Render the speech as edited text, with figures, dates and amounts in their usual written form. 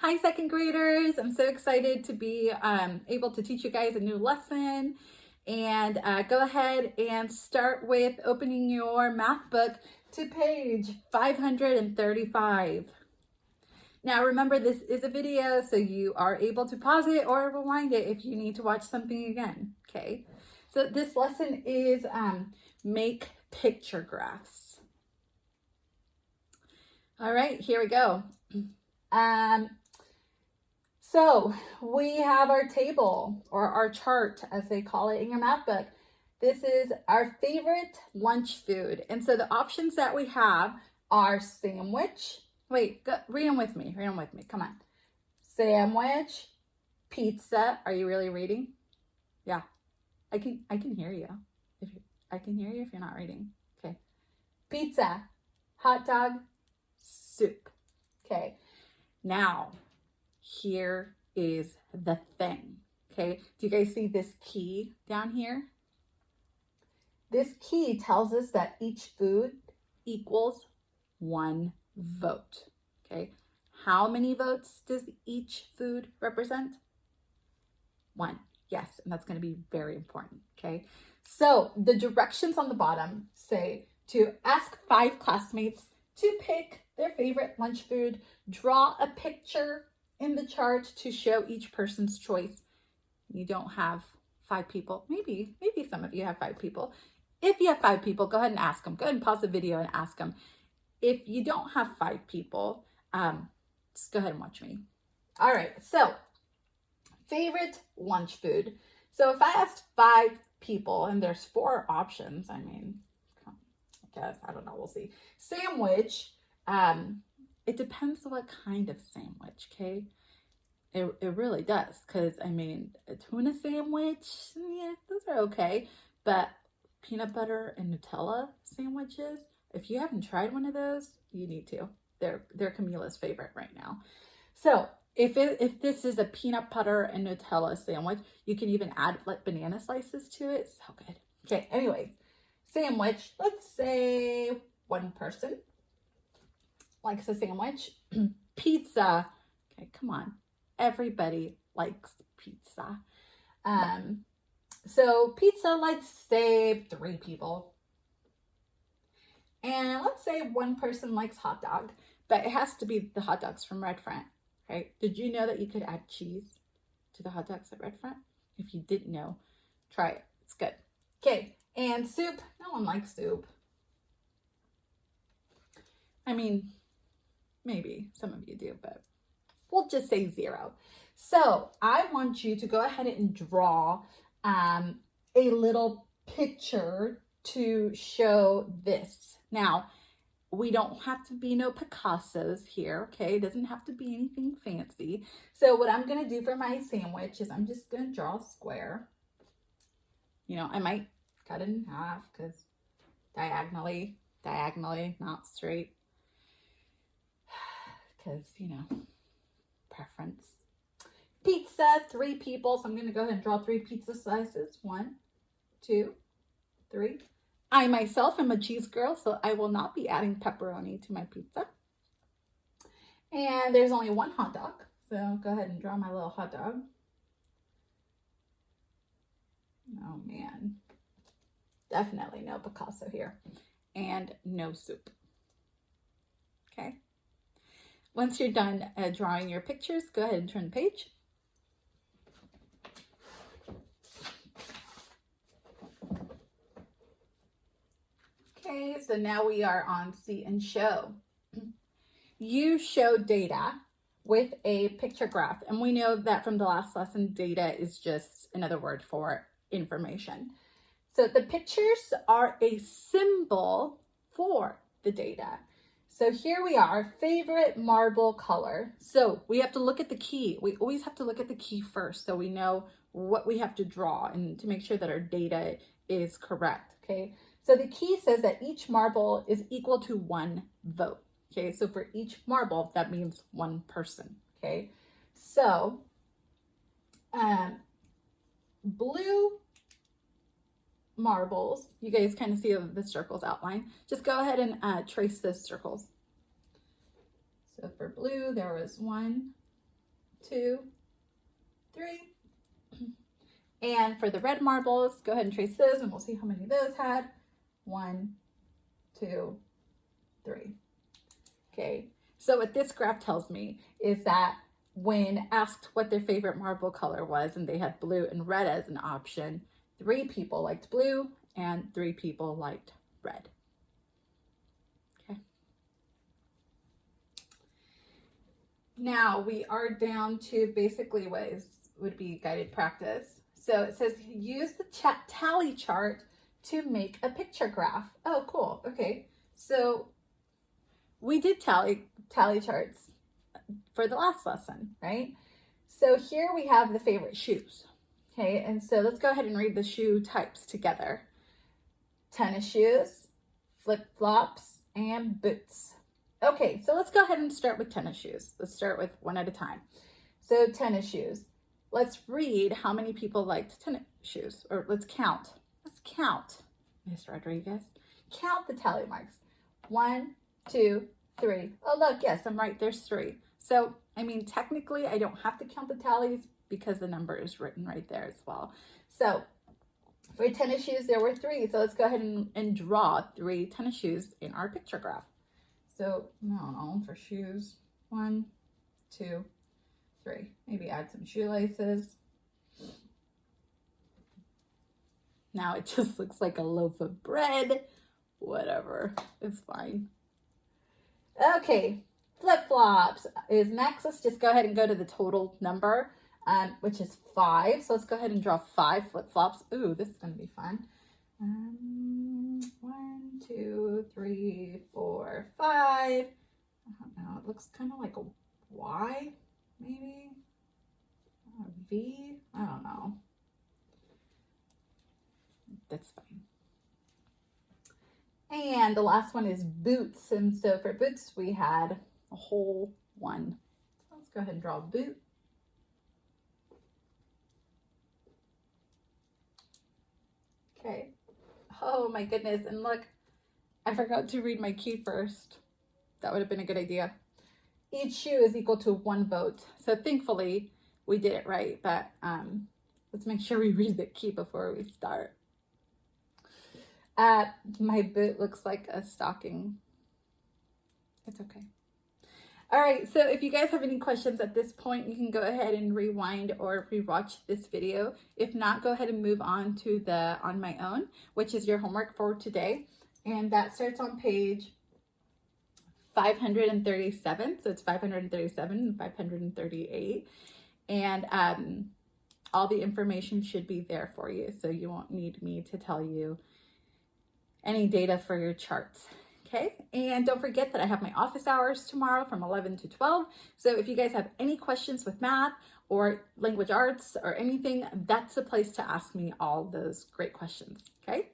Hi, second graders. I'm so excited to be able to teach you guys a new lesson. And go ahead and start with opening your math book to page 535. Now remember, this is a video, so you are able to pause it or rewind it if you need to watch something again, okay? So this lesson is make picture graphs. All right, here we go. So we have our table, or our chart as they call it in your math book. This is our favorite lunch food. And so the options that we have are sandwich. Wait, read them with me. Come on. Sandwich, pizza. Are you really reading? Yeah. I can hear you. I can hear you if you're not reading. Okay. Pizza, hot dog, soup. Okay. Now, here is the thing, okay? Do you guys see this key down here? This key tells us that each food equals 1 vote, okay? How many votes does each food represent? 1, yes, and that's gonna be very important, okay? So the directions on the bottom say to ask 5 classmates to pick their favorite lunch food, draw a picture in the chart to show each person's choice. You don't have 5 people. Maybe some of you have 5 people. If you have 5 people, go ahead and ask them. Go ahead and pause the video and ask them. If you don't have 5 people, just go ahead and watch me. All right, so favorite lunch food. So if I asked 5 people and there's 4 options, I mean, I guess, I don't know, we'll see. Sandwich, it depends on what kind of sandwich, okay? It really does, because, I mean, a tuna sandwich, yeah, those are okay. But peanut butter and Nutella sandwiches, if you haven't tried one of those, you need to. They're Camila's favorite right now. So if this is a peanut butter and Nutella sandwich, you can even add like banana slices to it. So good. Okay, anyways, sandwich, let's say 1 person likes a sandwich. Pizza, okay, come on. Everybody likes pizza. So pizza, let's say 3 people. And let's say 1 person likes hot dog, but it has to be the hot dogs from Red Front, right? Did you know that you could add cheese to the hot dogs at Red Front? If you didn't know, try it. It's good. Okay, and soup. No one likes soup. I mean, maybe some of you do, but we'll just say 0. So I want you to go ahead and draw a little picture to show this. Now, we don't have to be no Picassos here, okay? It doesn't have to be anything fancy. So what I'm gonna do for my sandwich is I'm just gonna draw a square. You know, I might cut it in half because diagonally, not straight. Because, you know, preference. Pizza, 3 people. So I'm going to go ahead and draw 3 pizza slices. 1, 2, 3. I myself am a cheese girl, so I will not be adding pepperoni to my pizza. And there's only 1 hot dog. So go ahead and draw my little hot dog. Oh man. Definitely no Picasso here. And no soup. Okay. Once you're done drawing your pictures, go ahead and turn the page. Okay, so now we are on see and show. You show data with a picture graph, and we know that from the last lesson, data is just another word for information. So the pictures are a symbol for the data. So here we are, favorite marble color. So we have to look at the key. We always have to look at the key first so we know what we have to draw and to make sure that our data is correct, okay? So the key says that each marble is equal to 1 vote, okay? So for each marble, that means 1 person, okay? So blue marbles, you guys kind of see the circles outlined. Just go ahead and trace those circles. So for blue, there was 1, 2, 3. And for the red marbles, go ahead and trace those and we'll see how many those had. 1, 2, 3. Okay, so what this graph tells me is that when asked what their favorite marble color was and they had blue and red as an option, 3 people liked blue and 3 people liked red. Okay. Now we are down to basically what would be guided practice. So it says use the tally chart to make a picture graph. Oh, cool. Okay, so we did tally charts for the last lesson, right? So here we have the favorite shoes. Okay, and so let's go ahead and read the shoe types together. Tennis shoes, flip-flops, and boots. Okay, so let's go ahead and start with tennis shoes. Let's start with one at a time. So tennis shoes. Let's read how many people liked tennis shoes, or let's count. Let's count, Ms. Rodriguez. Count the tally marks. 1, 2, 3. Oh, look, yes, I'm right. There's 3. So, I mean, technically, I don't have to count the tallies because the number is written right there as well. So, for tennis shoes, there were 3. So, let's go ahead and draw 3 tennis shoes in our picture graph. So, I don't know, for shoes, 1, 2, 3. Maybe add some shoelaces. Now it just looks like a loaf of bread. Whatever, it's fine. Okay, flip-flops is next. Let's just go ahead and go to the total number, which is 5. So let's go ahead and draw 5 flip-flops. Ooh, this is gonna be fun. 1, 2, 3, 4, 5. I don't know, it looks kind of like a Y, maybe? A V? I don't know. That's fine. And the last one is boots. And so for boots, we had a whole 1. Let's go ahead and draw a boot. Okay. Oh my goodness. And look, I forgot to read my key first. That would have been a good idea. Each shoe is equal to 1 vote. So thankfully we did it right, but let's make sure we read the key before we start. My boot looks like a stocking. It's okay. All right, so if you guys have any questions at this point, you can go ahead and rewind or rewatch this video. If not, go ahead and move on to the On My Own, which is your homework for today. And that starts on page 537. So it's 537 and 538. And all the information should be there for you. So you won't need me to tell you any data for your charts. Okay, and don't forget that I have my office hours tomorrow from 11 to 12. So if you guys have any questions with math or language arts or anything, that's the place to ask me all those great questions. Okay,